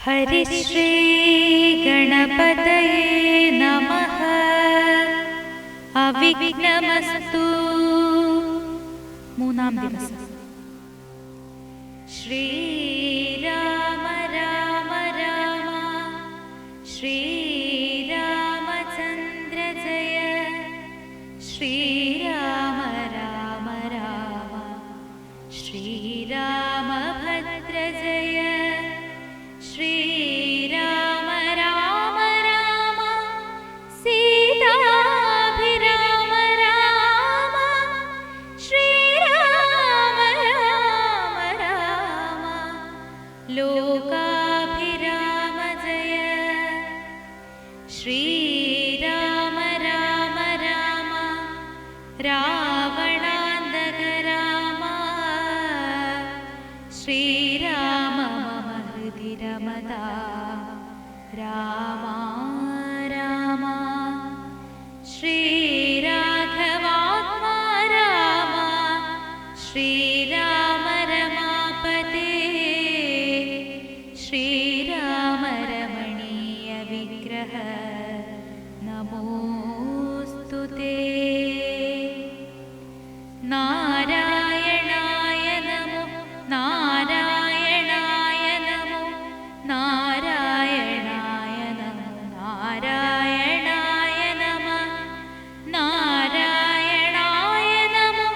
ഹരിശ്രീ ഗണപതയേ നമഃ. അവിഘ്നമസ്തു. മൂന്നാം ദിവസം. ശ്രീരാമ രാമ രാമ ശ്രീരാമചന്ദ്ര ജയ. ശ്രീരാമ രാമ രാമ ശ്രീരാമഭദ്ര ജയ. ശ്രീരാമ രാമ രാമ സീതാഭിരാമ രാമ. ശ്രീരാമ രാമ രാമ ലോകാഭിരാമ ജയ. ശ്രീരാമ രാമ രാമ രാവണാന്തക രാമ. ശ്രീരാമ മമ ഹൃദി രമതാ രാമ രാമ. ശ്രീരാഘവാത്മാ രാമ. ശ്രീരാമ രമാപതേ. ശ്രീരാമ രമണീയ വിഗ്രഹ നമോസ്തുതേ. നാരായണായ നമോ നാരായണായ നമോ നാരായണായ നമോ നാരായണായ നമഃ. നാരായണായ നമോ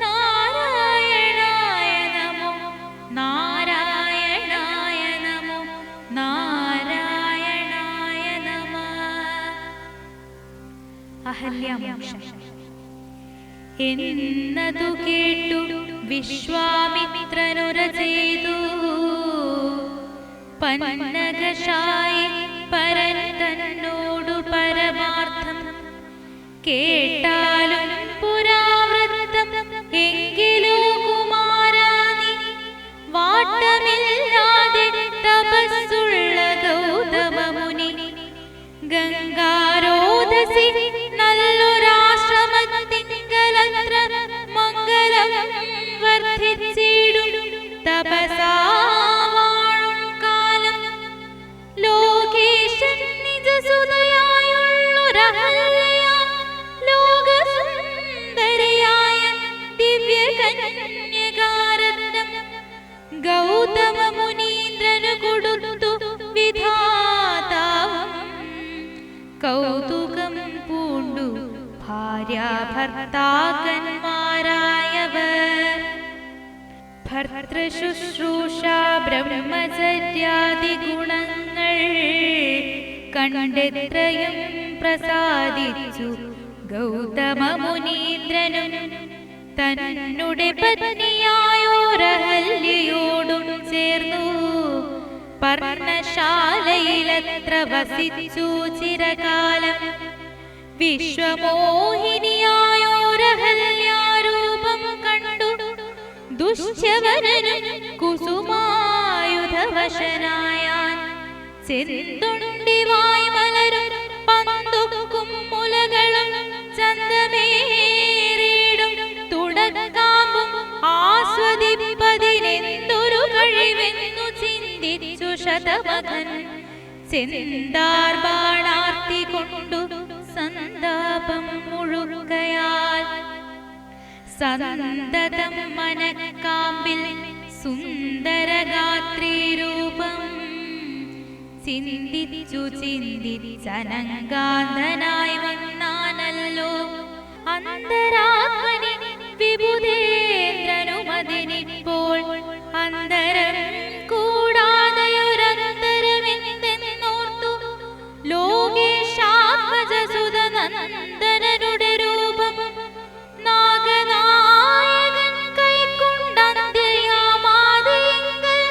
നാരായണായ നമോ നാരായണായ നമോ നാരായണായ നമഃ. അഹല്യാമോക്ഷം. എന്നതു കേട്ടു വിശ്വാമിത്രനുര ചെയ്തു. പന്നകശായി പരൻ തന്നോടു പരമാർത്ഥം കേട്ടാലും പുരാവൃത്തം. എങ്കിലോ കുമാരാ നീ വാട്ടമില്ലാതെ തപസ്സുള്ള ഗൗതമ മുനി ഗംഗാരോദസി നല്ലൊരാശ്രമത്തിങ്കലത്ര മംഗളം വർദ്ധിച്ചിടും. തപസാ വാഴും കാലം ലോകേശൻ നിജസുതയായുള്ളൊരഹല്യ ലോകസുന്ദരിയായ ദിവ്യകന്യകാരത്നം ഗൗതമ മുനീന്ദ്രനു കൊടുത്തു വിധാതാവും. കൗതുകം പൂണ്ടു ഭാര്യാഭർത്താക്കന്മാരായവർ. ഭർതൃശുശ്രൂഷ ബ്രഹ്മചര്യാദി ഗുണങ്ങൾ കണ്ടെത്രയും പ്രസാദിച്ചു ഗൗതമ മുനീന്ദ്രനും. തന്നുടെ പത്നിയായോരഹല്യയോടും ചേർന്നു പർണശാലയിലത്ര വസിച്ചു ചിരകാലം. വിശ്വമോഹിനിയായോരഹല്യാരൂപം കണ്ടു ദുശ്യവരനും കുസുമായുധവശനായാൻ. ചെന്തുണ്ടിവായി മലരും പന്തുക്കും മുലകളും ചന്തമേറിടും തുടക്കാമ്പും ആസ്വദിപ്പതിനെന്തൊരു കഴിവെന്നു ചിന്തിച്ചു ശതമകൻ. ചെന്താർ ബാണാർത്തി കൊണ്ടു സന്താപം മുഴുകയാൽ. സന്തതം മനക്കാമ്പിൽ സുന്ദരഗാത്രീരൂപം ചിന്തിച്ചു ചിന്തിച്ചനങ്കാന്തനായി വന്നാനല്ലോ അന്തരാത്മനി വിബുധേന്ദ്രനുമതിനിപ്പോൾ. അന്തരം കൂടാതെയൊരന്തരമെന്തെന്നോർത്തു ലോകേശാത്മജസുത നന്ദനനുടെ രൂപം. നാഗനായകൻ കൈക്കൊണ്ടന്ത്യയാമാദിങ്കൽ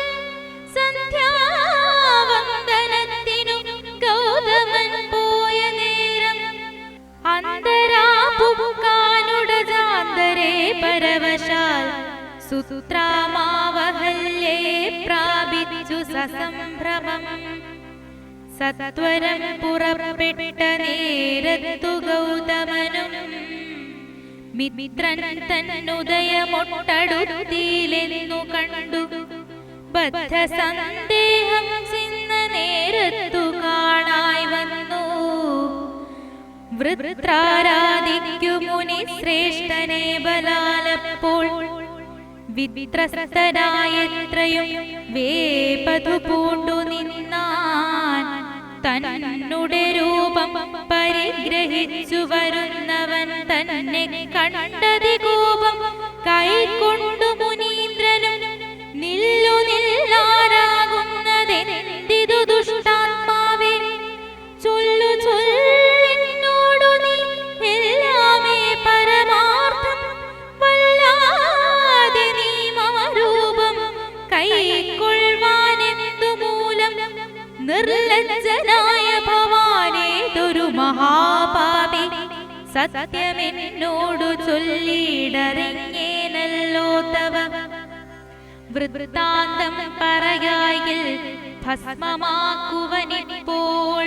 സന്ധ്യാവന്ദനത്തിനു ഗൗതമൻ പോയ നേരം. അന്തരാപുക്കാനുടജാന്തരേ പരവശാൽ സുത്രാമാവഹല്യേ പ്രാപിച്ചു സസംഭ്രമം. സത്വരം പുറപ്പെട്ട നേരത്തു ഗൗതമനും മിത്രൻ തന്നുദയമൊട്ടടുത്തിലെന്നു കണ്ടു. ബദ്ധസന്ദേഹം ചിന്ത നേരത്തു കാണായി വന്നു. വൃത്രാരാധിക്കു മുനി ശ്രേഷ്ഠനെ ബലാലപ്പോൾ വിത്രസ്തനായത്രയും വേപതു പൂണ്ടു നിന്നാൻ. തന്നുടെ രൂപം പരിഗ്രഹിച്ചു വരുന്നവൻ തന്നെ കണ്ടതി കോപം കൈക്കൊണ്ടു മുനീന്ദ്രനും നില്ലു നില്ലാരാകുന്നതെന്തിതു ദുഷ്ടാത്മാവേ, ചൊല്ലു ചൊല്ലിന്നോടു നീ എല്ലാമേ പരമാർത്ഥം. വല്ലാതെ നീ മമ രൂപം കൈക്കൊള്ളുവാനെന്തു മൂലം, നിർലജ്ജനായ ഭവാനേതൊരു മഹാപാപി സത്യമെന്നോടു ചൊല്ലിയിടറിഞ്ഞേനല്ലോ തവ. വൃത്താന്തം പറയായിൽ ഭസ്മമാക്കുവനിപ്പോൾ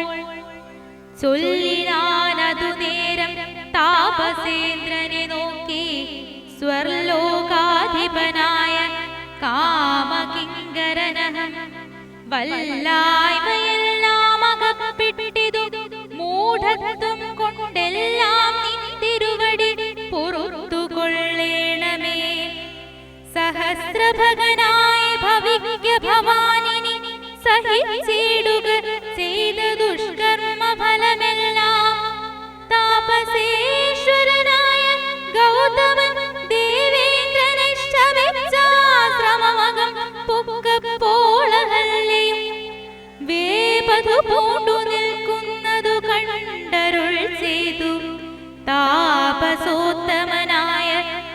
ചൊല്ലിനാനതു നേരം താപസേന്ദ്രനെ നോക്കി. സ്വർലോകാധിപനായ കാമകിങ്കരനഹം വല്ലായ്മയെല്ലാം അകപ്പെട്ടിതു മൂഢത്വം കൊണ്ടെല്ലാം നിന്തിരുവടി പൊറുത്തുകൊള്ളേണമേ. സഹസ്രഭഗനായി ഭവിക്ക ഭവാനിനി സഹിച്ചിടുക ചെയ്ത ദുഷ്കർമ്മ ഫലമെല്ലാം. താപസേശ്വരനായ ഗൗതമൻ ദേവേന്ദ്രനിഷ്ടമെച്ചാശ്രമമകം പുക്കപ്പോളഹല്ലിയും വേപതു പൂണ്ടു നിൽക്കുന്നതു കണ്ടരുൾ ചെയ്തു. താപസോത്തമനായ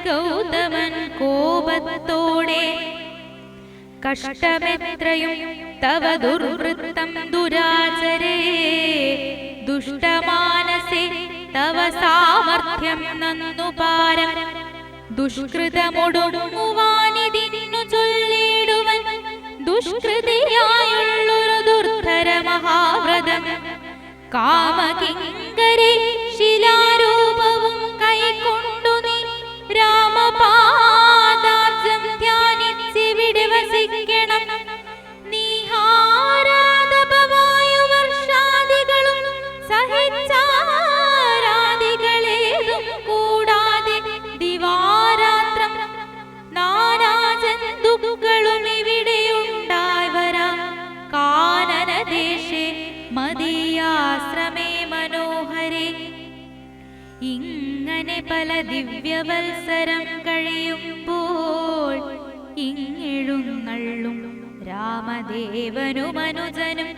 ഗൗതമൻ കോപത്തോടെ കഷ്ടമെത്രയും തവ ദുർവൃത്തം ദുരാചരേ. ദുഷ്ടമാനസേ തവ സാമർഥ്യം നന്നു പാരം. ദുഷ്കൃതമൊടുങ്ങുവാനിതിന്നു ചൊല്ലിടുവൻ ദുഷ്കൃതിയായുള്ളൊരു ദുർധര മഹാവ്രതം. കാമകിങ്കരി ശിലാരൂപവും കൈക്കൊണ്ടു നീ രാമപാദാബ്ജം ധ്യാനിച്ചിവിടെ വസിക്കണം. നീഹാരാധപവായുവർഷാദികളും സഹിച്ചാരാദികളേതും കൂടാതെ ദിവാരാത്രം നാനാജന്തുക്കളും ഇവിടെയുണ്ടായി വരാം. കാനനദേശേ മദീയാശ്രമേ മനോഹരേ. ഇങ്ങനെ പല ദിവ്യവത്സരം കഴിയുമ്പോൾ ഇങ്ങെഴുന്നള്ളും രാമദേവനും അനുജനും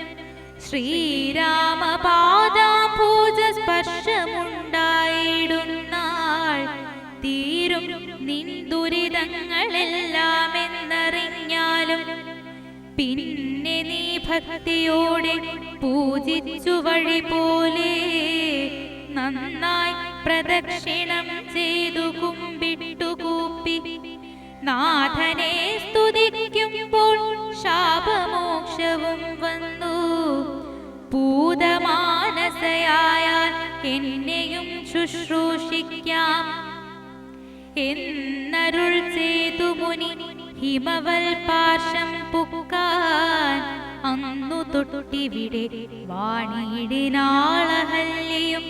ശ്രീരാമപാദാംഭോജ സ്പർശമുണ്ടായിടുന്നാൾ. തീരും നിൻ ദുരിതങ്ങളെല്ലാം എന്നറിഞ്ഞാലും പിന്നെ നീ ഭക്തിയോടെ പൂജിച്ചു വഴി പോലെ നന്നായി പ്രദക്ഷിണം ചെയ്തു കുമ്പിട്ടു കൂപ്പി നാഥനെ സ്തുതിക്കുമ്പോൾ ശാപമോക്ഷവും വന്നു. പൂതമാനസയായാൽ എന്നെയും ശുശ്രൂഷിക്കാം എന്നരുൾ ചെയ്തു മുനി ഹിമവൽ പാർശ്വം പുക്കാൻ. അന്നു തൊട്ടിവിടെ വാണിയിടിനാളഹല്ലിയും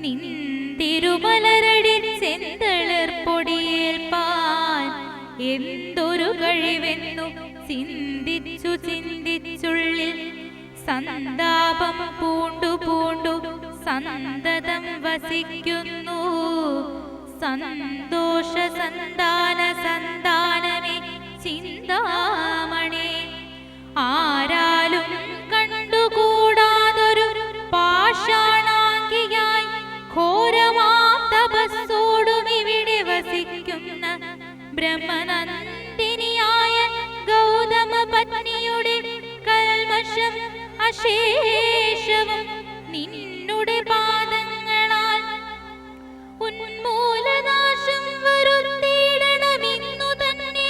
നിന്തിരുമലരടി ചെന്തളിർപ്പൊടിയേൽപ്പാൻ. എന്തൊരു കഴിവെന്നു ചിന്തിച്ചു ചിന്തിച്ചുള്ളിൽ സന്താപം പൂണ്ടു പൂണ്ടു സന്തതം വസിക്കുന്നു. സന്തോഷ സന്താന സന്താനമേ ചിന്താമണി. ആരാലും കണ്ടുകൂടാതൊരു പാഷാണാംഗിയായി ഘോരമാം തപസ്സോടും ഇവിടെ വസിക്കുന്ന ബ്രഹ്മനന്ദിനിയായ ഗൗതമ പത്നിയുടെ കൽമഷം അശേഷവും നിന്നുടെ പാദങ്ങളാൽ ഉന്മൂലനാശം വരുത്തിയിടണമെന്നു തന്നെ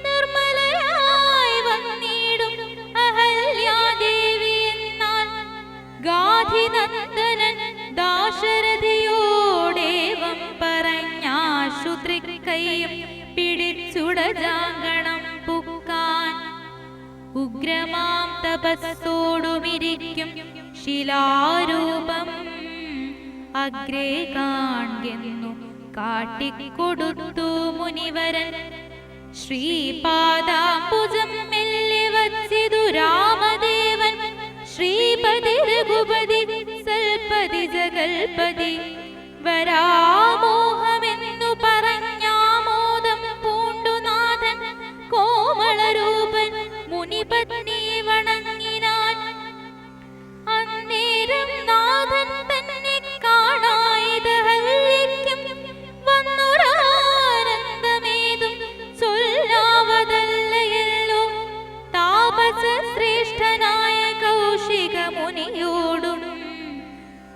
നിർമ്മലയായി വന്നിടും അഹല്യാദേവി എന്നാൽ. ഗാധിനന്ദനൻ ദാശരഥിയോടേവം പറഞ്ഞാശുത്രിക്കൈയും പിടിച്ചുടജാങ്കണം പുക്കാൻ. ഉഗ്രമാം തപസ്സോടുമിരിക്കും ശിലാരൂപം അഗ്രേ കാൺകെന്നു കാട്ടിക്കൊടുത്തു മുനിവരൻ. ശ്രീപാദാംബുജം മെല്ലെ വച്ചിതു രാമദേവൻ. ശ്രീപതി രഘുപതി സൽപതി ജഗൽപതി വരാമോഹമെന്നു പറഞ്ഞാമോദം പൂണ്ടുനാഥൻ. കോമളരൂപൻ മുനിപത്നിയെ വണങ്ങിനാൻ. അന്നേരം നാഥൻ തന്നെ കാണായിതഹല്യയ്ക്കും വന്നൊരാനന്ദമേതും ചൊല്ലാവതല്ലയല്ലോ. താപസ ശ്രേഷ്ഠനായ കൗശിക മുനിയോടും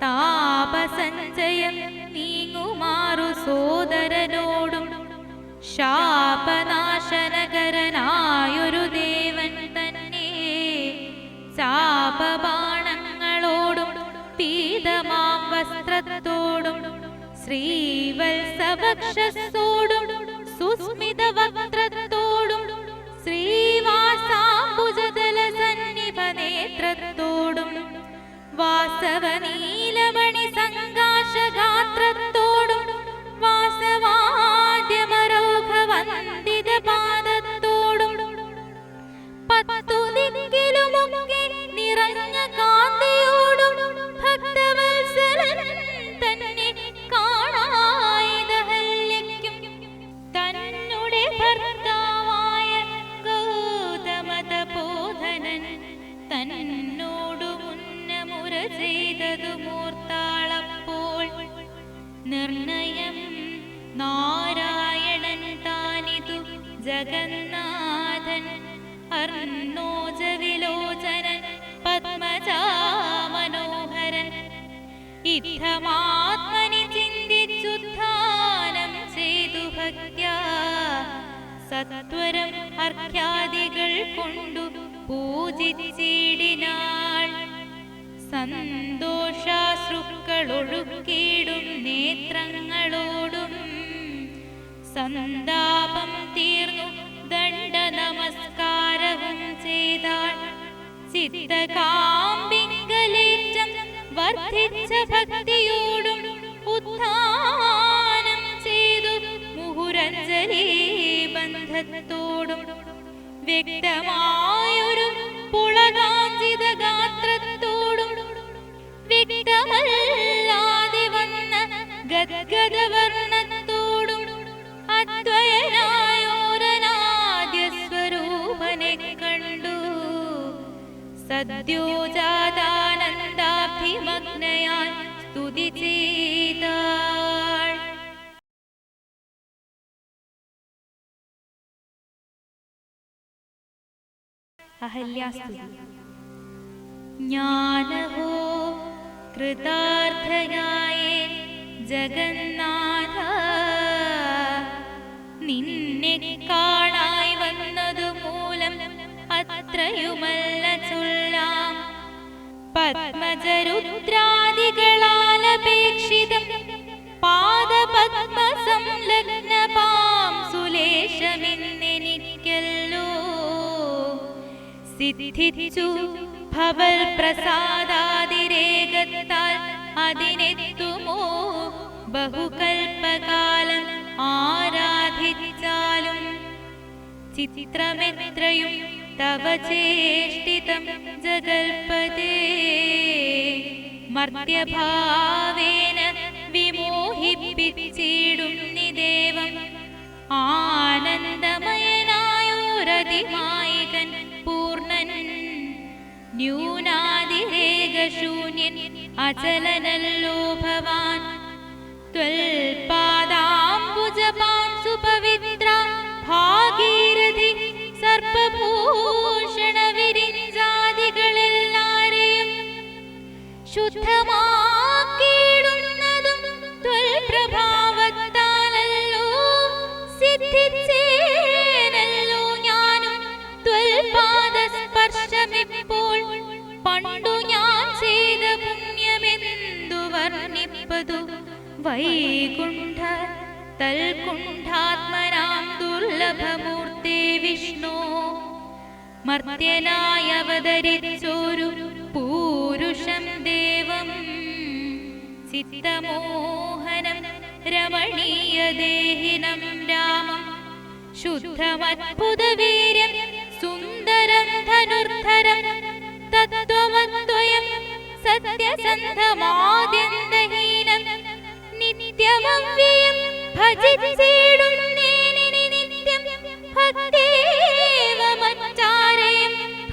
താപസഞ്ചയം നീങ്ങുമാറു സോദരനോടും ശാപനാശനകരനായൊരു ദേവൻ തന്നെ ചാപബാണങ്ങളോടും പീതമാം വസ്ത്രത്തോടും ശ്രീവത്സവക്ഷസ്സോടും സുസ്മിത വക്ത്രത്തോടും ശ്രീവാസാംബുജതല സന്നിഭ നേത്രത്തോടും വാസവനീലമണി സംകാശഗാത്രത്തോടും വാസവാദ്യമരോഘ വന്ദിത പാദത്തോടും പത്തു ദിക്കിലുമൊക്കെ നിറഞ്ഞ കാന്തിയോടും ഭക്തവത്സലൻ തന്നെ കാണായിതഹല്യയ്ക്കും തന്നുടെ ഭർത്താവായ ഗൗതമതപോധനൻ തന്നോടു മുന്നമുര ചെയ്തതു മൂർത്താളപ്പോൾ നിർണയം നാരായണൻ താനിതു ജഗന്നാഥൻ അർണോജവിലോചനൻ പത്മജാമനോഹരൻ ഇത്തമാത്മനി ചിന്തിച്ചുദ്ധാനം ചെയ്തു ഭക്ത്യാ സത്വരം അർഘ്യാദികൾ കൊണ്ടു പൂജിച്ചിടിനാൾ. സന്തോഷാശ്രുക്കളൊഴുക്കിയിടും നേത്രങ്ങളോടും സന്താപം തീർന്നു ദണ്ഡ നമസ്കാരവും ചെയ്താൾ. ചിത്തകാമ്പിങ്കലേറ്റം വർദ്ധിച്ച ഭക്തിയോടും ഉത്ഥാനം ചെയ്തു മുഹുരഞ്ജലി ബന്ധത്തോടും വ്യക്തമായൊരു പുളകാഞ്ചിത ഗാത്രത്തോടും വ്യക്തമല്ലാതെ വന്ന ഗദ്ഗദവർണ്ണത്തോടും അദ്വയനായോരനാദ്യ സ്വരൂപനെ കണ്ടു. സദ്യോജാതാനന്ദാഭിമഗ്നയാൽ സ്തുതി ചെയ്താൾ. അഹല്യാസ്തുതി. ജ്ഞാനഹോ കൃതാർത്ഥയായേ ജഗന്നാഥ നിന്നെ കാണായി വന്നതു മൂലം അത്രയുമല്ല ചൊല്ലാം. പത്മജരുദ്രാദികളാലപേക്ഷിതം പാദപത്മ സംലഗ്നപാം സുലേശമെന്നെനിക്കല്ലോ സിദ്ധിച്ചു ഭവൽ പ്രസാദാതിരേകത്താൽ. അതിനെത്തുമോ ബഹുകൽപ്പകാലം ആരാധിച്ചാലും ചിത്രമെത്രയും തവ ചേഷ്ടിതം ജഗൽപദേ. മർത്യഭാവേന വിമോഹിപ്പിച്ചിടും നിദേവം ആനന്ദമയനായോരതിമായികൻ പൂർണ്ണൻ ന്യൂനാതിരേകശൂന്യൻ അചലനല്ലോ ഭവാൻ. ത്വൽപാദാംബുജപാം സുപവിത്ര ഭാഗീരഥി സർപ്പഭൂഷണ വിരിഞ്ചാദികളെല്ലാരെയും ശുദ്ധമാക്കിയിടുന്നതും ത്വൽപ്രഭാവത്താലല്ലോ. സിദ്ധിച്ചേനല്ലോ ഞാനും ത്വൽപാദസ്പർശമിപ്പോൾ. പണ്ടു ഞാൻ ചെയ്ത പുണ്യമെന്തു വർണ്ണിപ്പതു വൈകുണ്ഠ തൽകുണ്ഠാത്മനാം ദുർലഭമൂർത്തേ വിഷ്ണു. മർത്യനായി അവതരിച്ചൊരു പൂരുഷം ദേവം ചിത്തമോഹനം രമണീയ ദേഹിനം രാമം ശുദ്ധമത്ഭുതവീര്യം സുന്ദരം ധനുർധരം തത്വമദ്വയം സത്യസന്ധമാദ്യന്തഹീനം നിത്യമവ്യയം ഭജിച്ചിടുന്നേനിനി നിത്യം ഭക്തേവമച്ചാരയം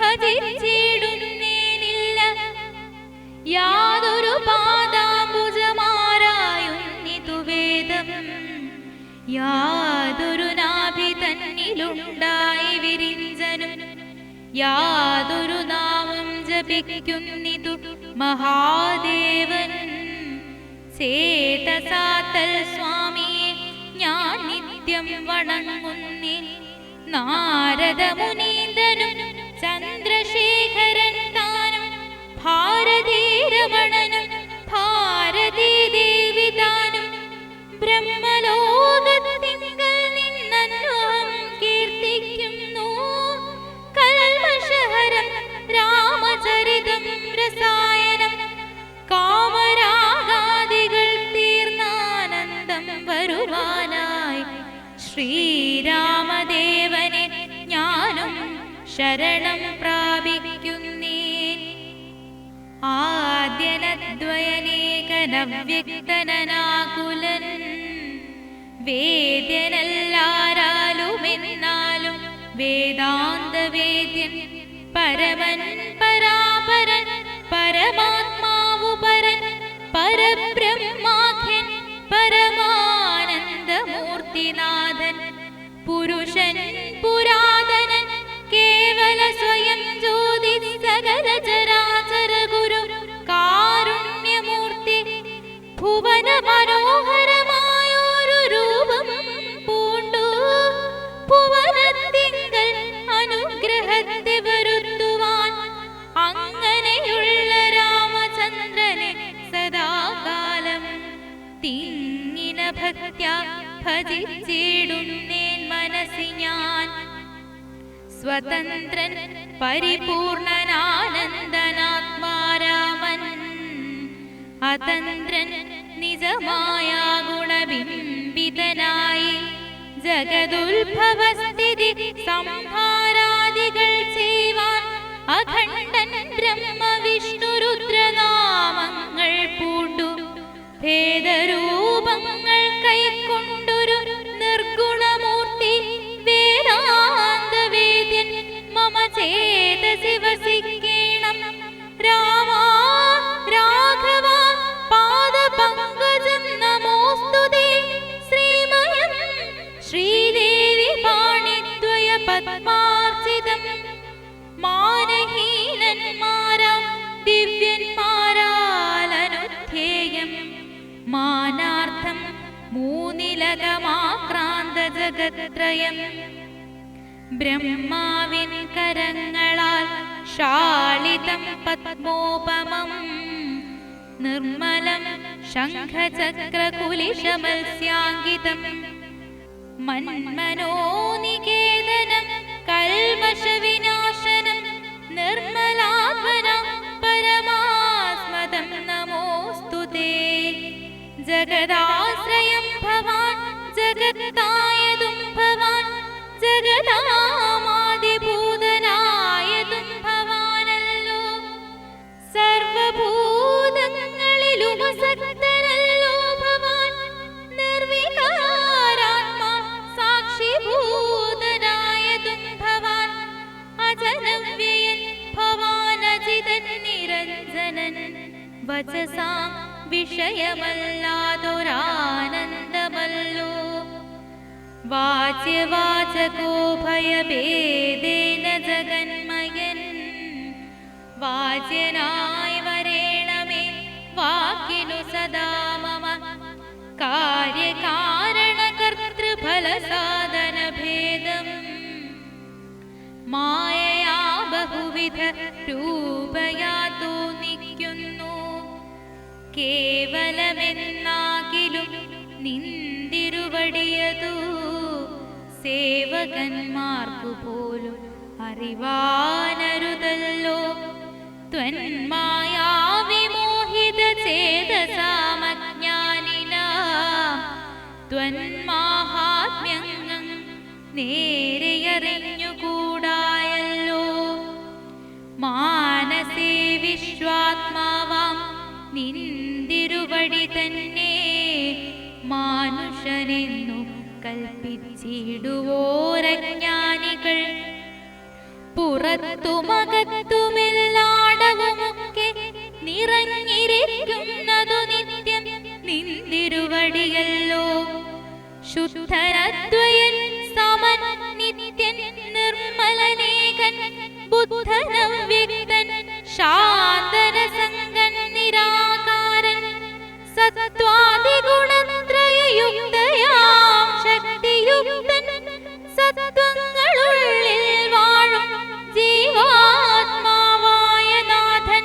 ഭജിച്ചിടുന്നേനില്ല യാതൊരു പാദാംബുജമാരായുന്നിതു വേദം യാതൊരു നാഭി തന്നിലുണ്ടായി വിരിഞ്ചനും യാതൊരു നാമം ജപിക്കുന്നിതു മഹാദേവൻ ചേതസാത്തൽ സ്വാമിയെ ഞാൻ നിത്യം വണങ്ങുന്നേ നാരദ മുനീന്ദ്രനും ചന്ദ്രശേഖരൻ താനും ഭാരതീരമണനും ഭാരതീ ദേവി താനും ബ്രഹ്മലോകത്തിങ്കൽ നിന്നനുഹം കീർത്തിക്കുന്നു കൽമഷഹരം രാമചരിതം രസായനം കാമരാഗാദികൾ തീർന്നാനന്ദം വരുവാനായി ശ്രീരാമദേവനെ ഞാനും ശരണം പ്രാപിക്കുന്നേൻ ആദ്യനദ്വയനേകനവ്യക്തനാകുലൻ വേദ്യനല്ലാരാലുമെന്നാലും വേദാന്ത വേദ്യൻ പരമൻ പരാപരൻ പരമാത്മാവു പരൻ പരബ്രഹ്മാഖ്യൻ പരമാനന്ദമൂർത്തിനാഥൻ പുരുഷൻ പുരാതനൻ കേവല സ്വയം ജ്യോതി സകല ചരാചര ഗുരു കാരുണ്യമൂർത്തി ഭുവന മനോഹരമായൊരു രൂപം പൂണ്ടു ഭുവനത്തിങ്കൽ അനുഗ്രഹത്തെ വരുത്തുവാൻ അങ്ങനെയുള്ള രാമചന്ദ്രനെ സദാകാലം തിങ്ങിന ഭക്ത്യാ ഭജിച്ചിടുന്നേൻ മനസ്സി ഞാൻ സ്വതന്ത്രൻ പരിപൂർണനാനന്ദനാത്മാരാമൻ അതന്ത്രൻ നിജമായ ഗുണബിംബിതനായി ജഗതുത്ഭവസ്ഥിതി സംഹാരാദികൾ ചെയ്യുവാൻ അഖണ്ഡൻ ബ്രഹ്മ വിഷ്ണു രുദ്രനാമങ്ങൾ പൂണ്ടു ഭേദരൂപങ്ങൾ കൈക്കൊണ്ടൊരു നിർഗുണമൂർത്തി വേദാന്ത വേദ്യൻ മമ ചേതസി വസിക്കേണം രാമ രാഘവ പാദപങ്കജം നമോസ്തുതേ ശ്രീമയം ശ്രീദേവി പാണിദ്വയ പദ്മാർച്ചിതം മാനഹീനന്മാരാം ദിവ്യന്മാരാലനുധ്യേയം മാനാർത്ഥം മൂന്നിലകമാക്രാന്ത ജഗത്രയം ബ്രഹ്മാവിൻ കരങ്ങളാൽ ശാളിതം പത്മോപമം നിർമ്മലം ശംഖചക്രകുലിശമത്സ്യാങ്കിതം മന്മനോനികേതനം കൽമഷവിനാശനം നിർമ്മലാത്മനം പരമാസ്മദം നമോസ്തുതേ ജഗദാശ്രയം ഭവാൻ ജഗത്തായതും ഭവാൻ ജഗദാമാദിഭൂതനായതും ഭവാനല്ലോ സർവഭൂതങ്ങളിലും അസക്തനല്ലോ ഭവാൻ നിർവികാരാത്മാ സാക്ഷിഭൂതനായതും ഭവാൻ അജനവ്യയൻ ഭവാൻ അജിതൻ നിരഞ്ജനൻ വചസാം വിഷയമല്ലാതൊരാനന്ദമല്ലോ വാച്യവാചകോ ഭയഭേദേന ജഗന്മയൻ വാച്യനായി വരേണമേ വാക്കിനു സദാ മമ കാര്യകാരണകർത്തൃഫലസാധനഭേദം മായയാ ബഹുവിധ രൂപയാ തോന്നിക്കുന്നു കേവലമെന്നാകിലും നിന്തിരുവടിയതു സേവകന്മാർക്കു പോലും അറിവാനരുതല്ലോ ത്വന്മായാവിമോഹിത ചേതസാമജ്ഞാനിനാം ത്വന്മാഹാത്മ്യങ്ങൾ നേരെയറിഞ്ഞുകൂടായല്ലോ. മാനസേ വിശ്വാത്മാവാം നിന്തിരുവടി തന്നെ മാനുഷനെന്നു കൽപ്പിച്ചിടുവോരജ്ഞാനികൾ പുറത്തുമകത്തുമെല്ലാടവുമൊക്കെ നിറഞ്ഞിരിക്കുന്നതു നിത്യം നിന്തിരുവടിയല്ലോ. ശുദ്ധനദ്വയൻ സമൻ നിത്യൻ നിർമ്മലനേകൻ ബുദ്ധനവ്യക്തൻ ശാന്തരസംഗൻ നിരാകാരൻ സത്വാദിഗുണത്രയയുക്തയാം ശക്തിയുക്തൻ സത്വങ്ങളുള്ളിൽ വാഴും ജീവാത്മാവായ നാഥൻ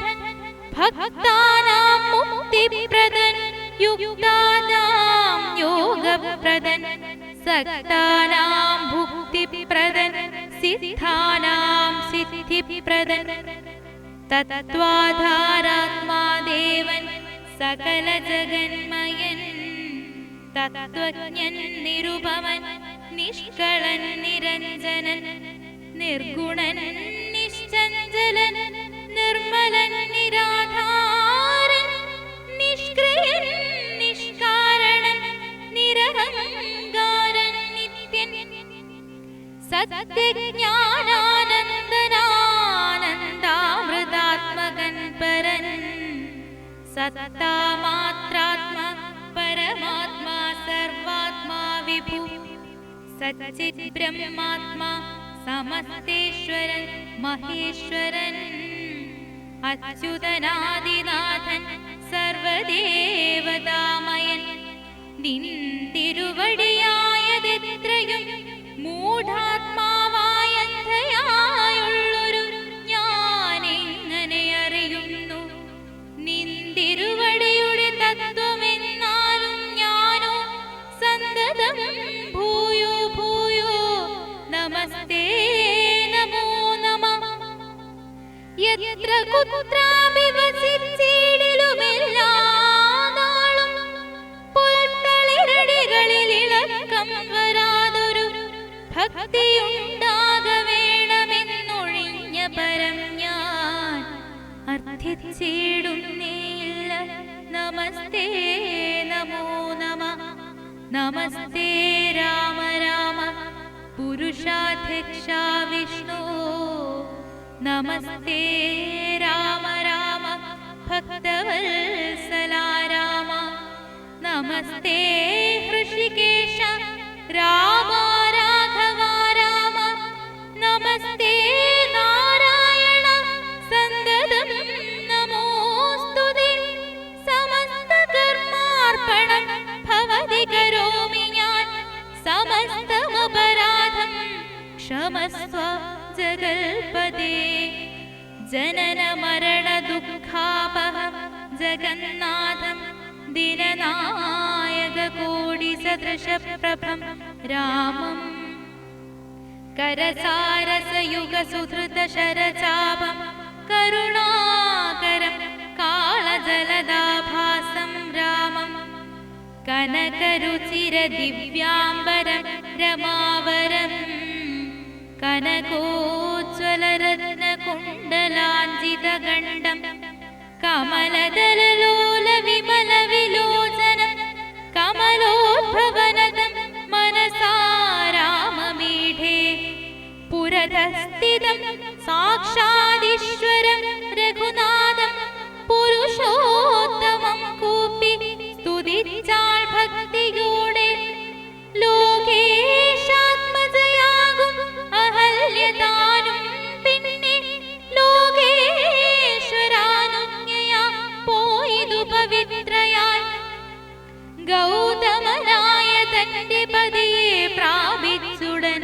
ഭക്താനാം മുക്തിപ്രദൻ യുക്താനാം യോഗപ്രദൻ സക്താനാം ഭുക്തിപ്രദൻ സിദ്ധാനാം സിദ്ധിപ്രദൻ തത്വാധാരാത്മാദേവൻ സകല ജഗന്മയൻ തത്വജ്ഞൻ നിരുപമൻ നിഷ്കളൻ നിരഞ്ജനൻ നിർഗുണൻ നിശ്ചഞ്ചലൻ നിർമ്മലൻ നിരാധാരൻ നിഷ്ക്രിയൻ നിഷ്കാരണൻ നിരഹങ്കാരൻ നിത്യൻ സത്യജ്ഞാനാനന്ദനാനന്ദാമൃതാത്മകൻ പരൻ സത്താമാത്രാത്മ പരമാത്മാ സർവാത്മാ വിഭു സച്ചിത് ബ്രഹ്മാത്മാ സമസ്തേശ്വരൻ മഹേശ്വരൻ അച്യുതനാദിനാഥൻ സർവദേവതാമയൻ നിന്തിരുവടിയായതെത്രയും മൂഢാത്മാവായന്ധയായുള്ളൊരു ഞാനെങ്ങനെ അറിയുന്നു. നിന്തിരുവടിയുടെ തത്വമെന്നാലും ഞാനോ സന്തതം ഭൂയോ ഭൂയോ നമസ്തേ നമോ നമഃ. യത്ര കുത്രാപി വസിച്ചിടിലുമെല്ലാ നാളും പുൽത്തളിരടികളിൽ ഇളക്കം വരാതൊരു ഭക്തിയുണ്ടാക വേണമെന്നൊഴിഞ്ഞ പരം ഞാൻ അർത്ഥിച്ചിടുന്നേയില്ല. നമസ്തേ നമോ നമഃ. നമസ്തേ രാമ രാമ പുരുഷാധ്യക്ഷ വിഷ്ണു. നമസ്തേ രാമ രാമ ഭക്തവത്സലാ രാമ. നമസ്തേ ഹൃഷികേശ രാമ രാഘവ രാമ. നമസ്തേ നാരായണ സന്തതം നമോസ്തുതേ. സമസ്ത കർമാർപ്പണം ഭവതി കരോമി ഞാൻ. സമസ്തമപരാധം ക്ഷമസ്വ ജഗൽപദേ. ജനന മരണ ദുഃഖാപഹം ജഗന്നാഥം ദിനനായക കോടി സദൃശ പ്രഭം രാമം. കരസാരസയുഗ സുധൃത ശരചാപം കരുണാകരം കാളജലദാഭാസം രാമം. കനകരുചിര ദിവ്യാംബരം രമാവരം കനകോജ്വലരത്ന കുണ്ടലാഞ്ജിതഗണ്ഡം കമലദലലോല വിമല വിലോചനം കമലോദ്ഭവനദം മനസാ രാമമീഢേ. പുരതസ്ഥിതം സാക്ഷാദീശ്വരം രഘുനാഥം പുരുഷോത്തമം കൂപ്പി സ്തുതിച്ചാൾ ഭക്തിയോടെ. ലോകേശാത്മജയാകും അഹല്യതാനും പിന്നെ ലോകേശ്വരാനുജ്ഞയാ പോയിതു പവിത്രയായി. ഗൗതമനായ തന്റെ പതിയെ പ്രാപിച്ചുടൻ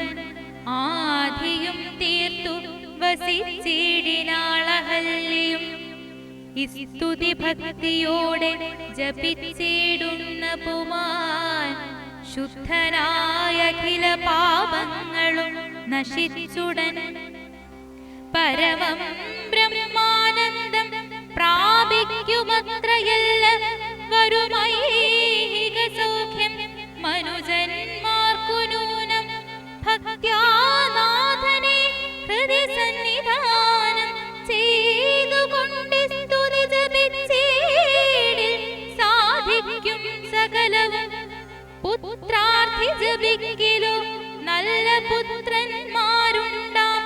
ആധിയും തീർത്തു വസിച്ചിടിനാളഹല്യയും. സ്തുതി ഭക്തിയോടെ ജപിച്ചിടുന്ന പുമാൻ ശുദ്ധനായ അഖില പാപങ്ങളും നശിച്ചുടൻ പരമം ബ്രഹ്മാനന്ദം പ്രാപിക്കുമത്രയല്ല വരുമൈഹിക സൗഖ്യം മനുജന്മാർക്കു നൂനം ഭക്ത്യാനാഥനെ ഹൃദയ സന്നിധാനം ചെയ്തുകൊണ്ട് സ്തുതി ജപിച്ചേടിൽ സാധിക്കും സകലവും പുത്രാർത്ഥി ജപിക്കിലോ നല്ല പുത്രന്മാരുണ്ടാം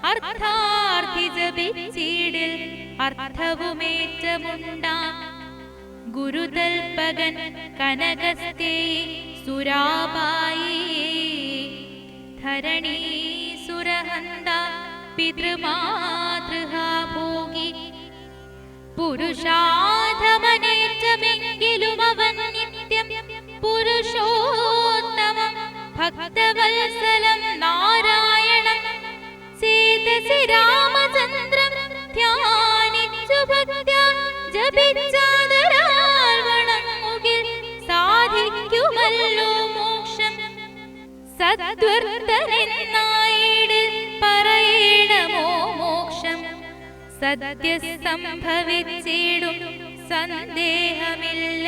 അർത്ഥാർത്ഥി ജപിച്ചിടിൽ അർത്ഥവുമേറ്റമുണ്ടാം ഗുരുതൽപകൻ കനകസ്തേ സുരാബായി ധരണീ സുരഹന്ത പിതൃമാതൃഹാ ഭോഗി പുരുഷാധമനേറ്റമെങ്കിലും അവൻ നിത്യം പുരുഷോത്തമം ഭക്തവത്സലം നാരായണം ചേതസി രാമചന്ദ്രം ധ്യാനിച്ചു ഭക്ത്യാ ജപിച്ചാദരാൽ വണങ്ങുകിൽ സാധിക്കുമല്ലോ മോക്ഷം സദ്വർത്തനെന്നായിട് പറയണമോ മോക്ഷം സത്യസംഭവിച്ചിടും സന്ദേഹമില്ല